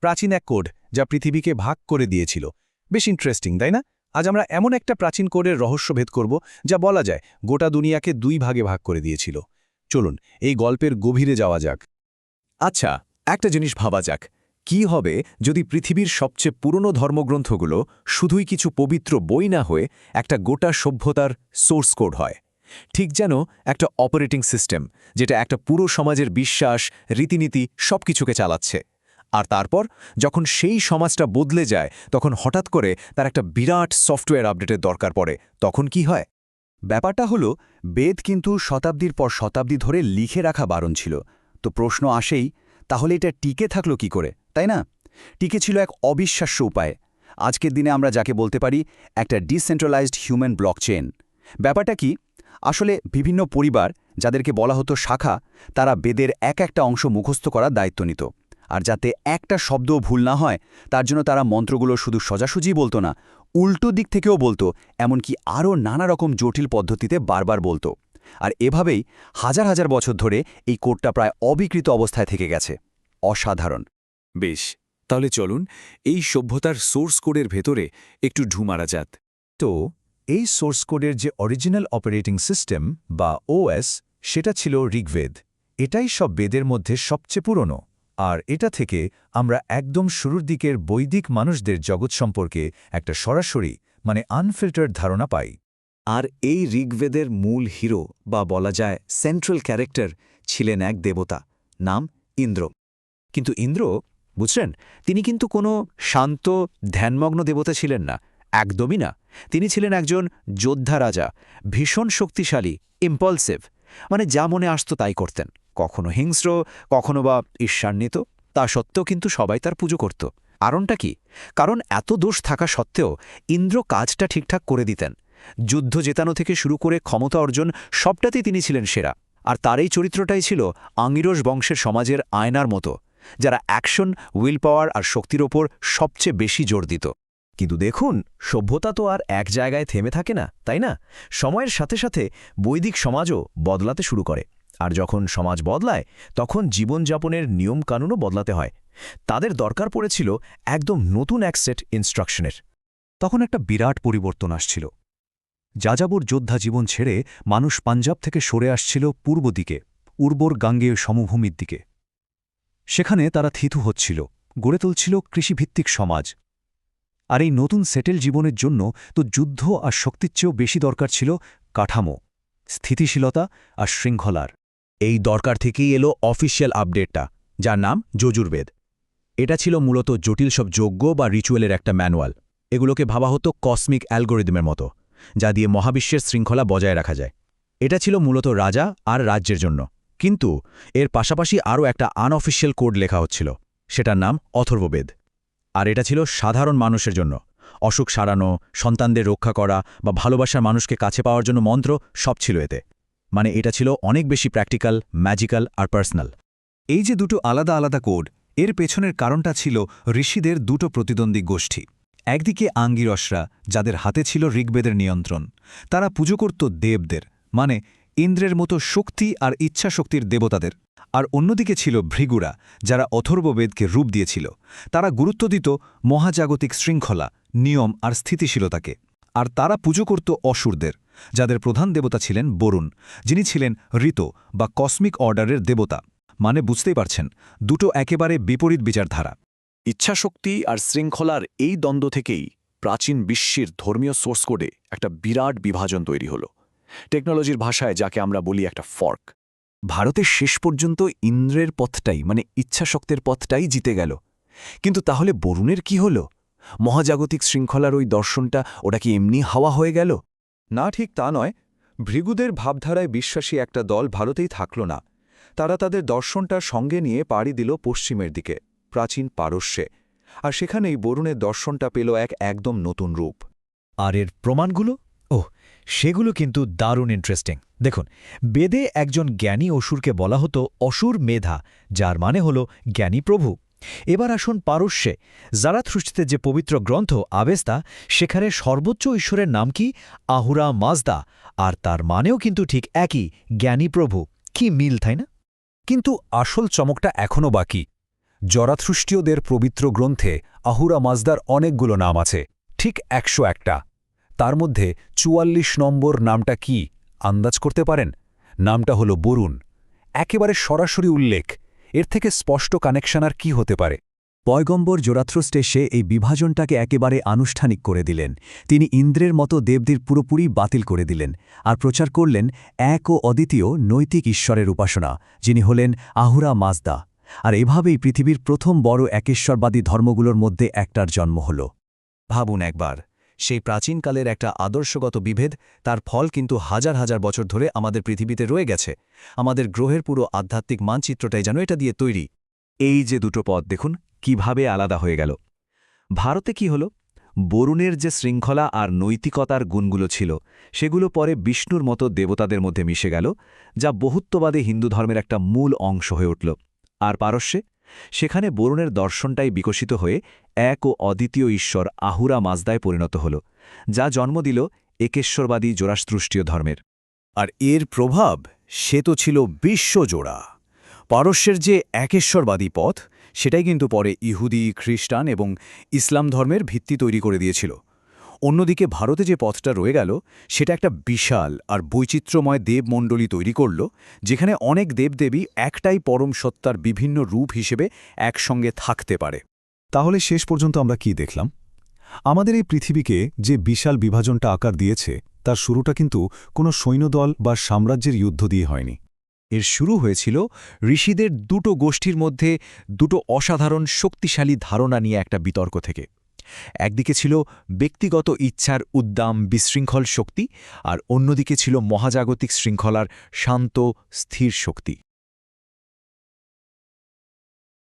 প্রাচীন এক কোড যা পৃথিবীকে ভাগ করে দিয়েছিল। বেশ ইন্টারেস্টিং, তাই না? আজ আমরা এমন একটা প্রাচীন কোডের রহস্যভেদ করব যা বলা যায় গোটা দুনিয়াকে দুই ভাগে ভাগ করে দিয়েছিল। চলুন এই গল্পের গভীরে যাওয়া যাক। আচ্ছা, একটা জিনিস ভাবা যাক, কি হবে যদি পৃথিবীর সবচেয়ে পুরনো ধর্মগ্রন্থগুলো শুধুই কিছু পবিত্র বই না হয়ে একটা গোটা সভ্যতার সোর্স কোড হয়? ঠিক যেন একটা অপারেটিং সিস্টেম, যেটা একটা পুরো সমাজের বিশ্বাস, রীতিনীতি সবকিছুকে চালাচ্ছে। আর তারপর যখন সেই সমাজটা বদলে যায়, তখন হঠাৎ করে তার একটা বিরাট সফটওয়্যার আপডেটের দরকার পড়ে, তখন কি হয়? ব্যাপারটা হলো, বেদ কিন্তু শতাব্দীর পর শতাব্দী ধরে লিখে রাখা বারণ ছিল। তো প্রশ্ন আসেই, তাহলে এটা টিকে থাকলো কি করে, তাই না? টিকে ছিল এক অবিশ্বাস্য উপায়ে। আজকের দিনে আমরা যাকে বলতে পারি একটা ডিসেন্ট্রালাইজড হিউম্যান ব্লকচেন। ব্যাপারটা কি? আসলে বিভিন্ন পরিবার, যাদেরকে বলা হতো শাখা, তারা বেদের এক একটা অংশ মুখস্থ করার দায়িত্ব নিত। আর যাতে একটা শব্দও ভুল না হয়, তার জন্য তারা মন্ত্রগুলো শুধু সোজাসুজি বলতো না, উল্টো দিক থেকেও বলতো, এমনকি আরও নানা রকম জটিল পদ্ধতিতে বারবার বলতো। আর এভাবেই হাজার হাজার বছর ধরে এই কোডটা প্রায় অবিকৃত অবস্থায় থেকে গেছে। অসাধারণ। বেশ, তাহলে চলুন এই সভ্যতার সোর্স কোডের ভেতরে একটু ঢু মারা যাক। তো এই সোর্স কোডের যে অরিজিনাল অপারেটিং সিস্টেম বা ওএস, সেটা ছিল ঋগ্বেদ। এটাই সব বেদের মধ্যে সবচেয়ে পুরনো। আর এটা থেকে আমরা একদম শুরুর দিকের বৈদিক মানুষদের জগৎ সম্পর্কে একটা সরাসরি আনফিল্টার্ড ধারণা পাই। আর এই ঋগ্বেদের মূল হিরো বা বলা যায় সেন্ট্রাল ক্যারেক্টার ছিলেন এক দেবতা, নাম ইন্দ্র। কিন্তু ইন্দ্র, বুঝলেন, তিনি কিন্তু কোনো শান্ত ধ্যানমগ্ন দেবতা ছিলেন না, একদমই না। তিনি ছিলেন একজন যোদ্ধা রাজা, ভীষণ শক্তিশালী, ইম্পালসিভ, যা মনে আসত তাই করতেন। কখনো হিংস্র, কখনো বা ঈর্ষান্বিত। তা সত্ত্বেও কিন্তু সবাই তার পুজো করত। কারণটা কি? কারণ এত দোষ থাকা সত্ত্বেও ইন্দ্র কাজটা ঠিকঠাক করে দিতেন। যুদ্ধ জেতানো থেকে শুরু করে ক্ষমতা অর্জন সবটাতেই তিনি ছিলেন সেরা। আর তার এই চরিত্রটাই ছিল আঙ্গিরস বংশের সমাজের আয়নার মতো, যারা অ্যাকশন, উইল পাওয়ার আর শক্তির ওপর সবচেয়ে বেশি জোর দিত। কিন্তু দেখুন, সভ্যতা তো আর এক জায়গায় থেমে থাকে না, তাই না? সময়ের সাথে সাথে বৈদিক সমাজও বদলাতে শুরু করে। আর যখন সমাজ বদলায়, তখন জীবনযাপনের নিয়মকানুনও বদলাতে হয়। তাদের দরকার পড়েছিল একদম নতুন এক সেট ইনস্ট্রাকশনের। তখন একটা বিরাট পরিবর্তন আসছিল। যাযাবর যোদ্ধা জীবন ছেড়ে মানুষ পাঞ্জাব থেকে সরে আসছিল পূর্ব দিকে, উর্বর গাঙ্গেয় সমভূমির দিকে। সেখানে তারা থিতু হচ্ছিল, গড়ে তুলছিল কৃষিভিত্তিক সমাজ। আর এই নতুন সেটেল জীবনের জন্য তো যুদ্ধ আর শক্তির চেয়েও বেশি দরকার ছিল কাঠামো, স্থিতিশীলতা আর শৃঙ্খলার। এই দরকার থেকেই এলো অফিসিয়াল আপডেটটা, যার নাম যজুর্বেদ। এটা ছিল মূলত জটিল সব যজ্ঞ বা রিচুয়ালের একটা ম্যানুয়াল। এগুলোকে ভাবা হতো কসমিক অ্যালগোরিদমের মতো, যা দিয়ে মহাবিশ্বের শৃঙ্খলা বজায় রাখা যায়। এটা ছিল মূলত রাজা আর রাজ্যের জন্য। কিন্তু এর পাশাপাশি আরও একটা আনঅফিসিয়াল কোড লেখা হচ্ছিল, সেটার নাম অথর্ববেদ। আর এটা ছিল সাধারণ মানুষের জন্য। অসুখ সারানো, সন্তানদের রক্ষা করা বা ভালোবাসার মানুষকে কাছে পাওয়ার জন্য মন্ত্র, সব ছিল এতে। এটা ছিল অনেক বেশি প্র্যাকটিক্যাল, ম্যাজিক্যাল আর পার্সোনাল। এই যে দুটো আলাদা আলাদা কোড, এর পেছনের কারণটা ছিল ঋষিদের দুটো প্রতিদ্বন্দ্বী গোষ্ঠী। একদিকে আঙ্গিরসরা, যাদের হাতে ছিল ঋগ্বেদের নিয়ন্ত্রণ। তারা পুজো করত দেবদের, ইন্দ্রের মতো শক্তি আর ইচ্ছাশক্তির দেবতাদের। আর অন্যদিকে ছিল ভৃগুরা, যারা অথর্ববেদকে রূপ দিয়েছিল। তারা গুরুত্ব দিত মহাজাগতিক শৃঙ্খলা, নিয়ম আর স্থিতিশীলতাকে। আর তারা পুজো করত অসুরদের, যাদের প্রধান দেবতা ছিলেন বরুণ, যিনি ছিলেন ঋত বা কসমিক অর্ডারের দেবতা। বুঝতেই পারছেন, দুটো একেবারে বিপরীত বিচারধারা। ইচ্ছাশক্তি আর শৃঙ্খলার এই দ্বন্দ্ব থেকেই প্রাচীন বিশ্বের ধর্মীয় সোর্স কোডে একটা বিরাট বিভাজন তৈরি হলো। টেকনোলজির ভাষায় যাকে আমরা বলি একটা ফর্ক। ভারতের শেষ পর্যন্ত ইন্দ্রের পথটাই, ইচ্ছাশক্তির পথটাই জিতে গেল। কিন্তু তাহলে বরুণের কি হল? মহাজাগতিক শৃঙ্খলার ওই দর্শনটা, ওটা কি এমনি হাওয়া হয়ে গেল? না, ঠিক তা নয়। ভৃগুদের ভাবধারায় বিশ্বাসী একটা দল ভারতেই থাকল না। তারা তাদের দর্শনটা সঙ্গে নিয়ে পাড়ি দিল পশ্চিমের দিকে, প্রাচীন পারস্যে। আর সেখানেই বরুণের দর্শনটা পেল একদম নতুন রূপ। আর এর প্রমাণগুলো? সেগুলো কিন্তু দারুণ ইন্টারেস্টিং। দেখুন, বেদে একজন জ্ঞানী অসুরকে বলা হতো অসুর মেধা, যার মানে হল জ্ঞানী প্রভু। এবার আসুন পারস্যে। জারাথ্রুষ্ট্রের যে পবিত্র গ্রন্থ আবেস্তা, সেখানে সর্বোচ্চ ঈশ্বরের নাম কি? আহুরা মাজদা। আর তার মানেও কিন্তু ঠিক একই, জ্ঞানী প্রভু। কি মিল, তাই না? কিন্তু আসল চমকটা এখনও বাকি। জরাথ্রুষ্টীয়দের পবিত্র গ্রন্থে আহুরা মাজদার অনেকগুলো নাম আছে, ঠিক 101টা। তার মধ্যে 44 নম্বর নামটা কি আন্দাজ করতে পারেন? নামটা হলো বরুণ। একেবারে সরাসরি উল্লেখ। এর থেকে স্পষ্ট কানেকশন আর কি হতে পারে? পয়গম্বর জোরাথ্রোস্টেসে এই বিভাজনটাকে একেবারে আনুষ্ঠানিক করে দিলেন। তিনি ইন্দ্রের মতো দেবদের পুরোপুরি বাতিল করে দিলেন আর প্রচার করলেন এক ও অদ্বিতীয় নৈতিক ঈশ্বরের উপাসনা, যিনি হলেন আহুরা মাজদা। আর এভাবেই পৃথিবীর প্রথম বড় একেশ্বরবাদী ধর্মগুলোর মধ্যে একটার জন্ম হল। ভাবুন একবার, সেই প্রাচীনকালের একটা আদর্শগত বিভেদ, তার ফল কিন্তু হাজার হাজার বছর ধরে আমাদের পৃথিবীতে রয়ে গেছে। আমাদের গ্রহের পুরো আধ্যাত্মিক মানচিত্রটাই যেন এটা দিয়ে তৈরি। এই যে দুটো পথ দেখুন কিভাবে আলাদা হয়ে গেল। ভারতে কি হল? বরুণের যে শৃঙ্খলা আর নৈতিকতার গুণগুলো ছিল, সেগুলো পরে বিষ্ণুর মতো দেবতাদের মধ্যে মিশে গেল, যা বহুত্ববাদী হিন্দু ধর্মের একটা মূল অংশ হয়ে উঠল। আর পারস্যে, সেখানে বরুণের দর্শনটাই বিকশিত হয়ে এক ও অদ্বিতীয় ঈশ্বর আহুরা মাজদায় পরিণত হল, যা জন্ম দিল একেশ্বরবাদী জোরাস্ত্রুষ্টীয় ধর্মের। আর এর প্রভাব সে তো ছিল বিশ্বজোড়া। পারস্যের যে একেশ্বরবাদী পথ, সেটাই কিন্তু পরে ইহুদি, খ্রিস্টান এবং ইসলাম ধর্মের ভিত্তি তৈরি করে দিয়েছিল। অন্যদিকে ভারতে যে পথটা রয়ে গেল, সেটা একটা বিশাল আর বৈচিত্র্যময় দেবমণ্ডলী তৈরি করল, যেখানে অনেক দেবদেবী একটাই পরম সত্তার বিভিন্ন রূপ হিসেবে একসঙ্গে থাকতে পারে। তাহলে শেষ পর্যন্ত আমরা কি দেখলাম? আমাদের এই পৃথিবীকে যে বিশাল বিভাজনটা আকার দিয়েছে, তার শুরুটা কিন্তু কোনো সৈন্যদল বা সাম্রাজ্যের যুদ্ধ দিয়ে হয়নি। এর শুরু হয়েছিল ঋষিদের দুটো গোষ্ঠীর মধ্যে দুটো অসাধারণ শক্তিশালী ধারণা নিয়ে একটা বিতর্ক থেকে। একদিকে ছিল ব্যক্তিগত ইচ্ছার উদ্দাম বিশৃঙ্খল শক্তি, আর অন্যদিকে ছিল মহাজাগতিক শৃঙ্খলার শান্ত স্থির শক্তি।